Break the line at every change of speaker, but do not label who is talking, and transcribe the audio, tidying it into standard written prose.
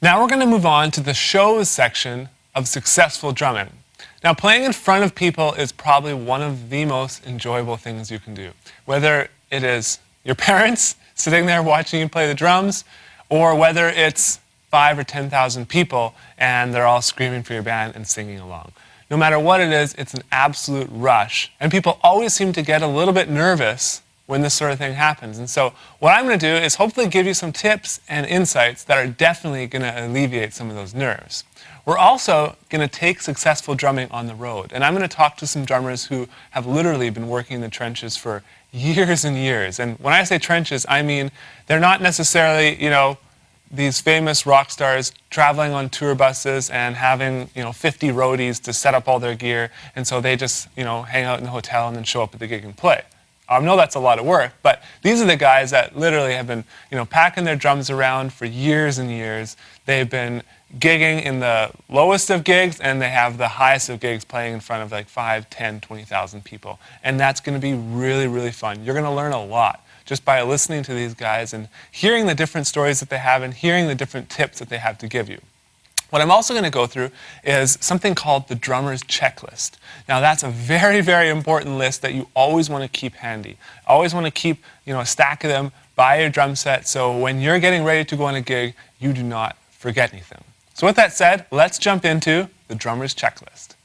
Now we're going to move on to the shows section of successful drumming. Now, playing in front of people is probably one of the most enjoyable things you can do. Whether it is your parents sitting there watching you play the drums, or whether it's 5,000 or 10,000 people and they're all screaming for your band and singing along. No matter what it is, it's an absolute rush. And people always seem to get a little bit nervous when this sort of thing happens. And so what I'm going to do is hopefully give you some tips and insights that are definitely going to alleviate some of those nerves. We're also going to take successful drumming on the road. And I'm going to talk to some drummers who have literally been working in the trenches for years and years. And when I say trenches, I mean they're not necessarily, these famous rock stars traveling on tour buses and having, 50 roadies to set up all their gear. And so they just, hang out in the hotel and then show up at the gig and play. I know that's a lot of work, but these are the guys that literally have been, packing their drums around for years and years. They've been gigging in the lowest of gigs, and they have the highest of gigs playing in front of like 5, 10, 20,000 people. And that's going to be really, really fun. You're going to learn a lot just by listening to these guys and hearing the different stories that they have and hearing the different tips that they have to give you. What I'm also going to go through is something called the drummer's checklist. Now that's a very, very important list that you always want to keep handy. Always want to keep, a stack of them by your drum set, so when you're getting ready to go on a gig, you do not forget anything. So with that said, let's jump into the drummer's checklist.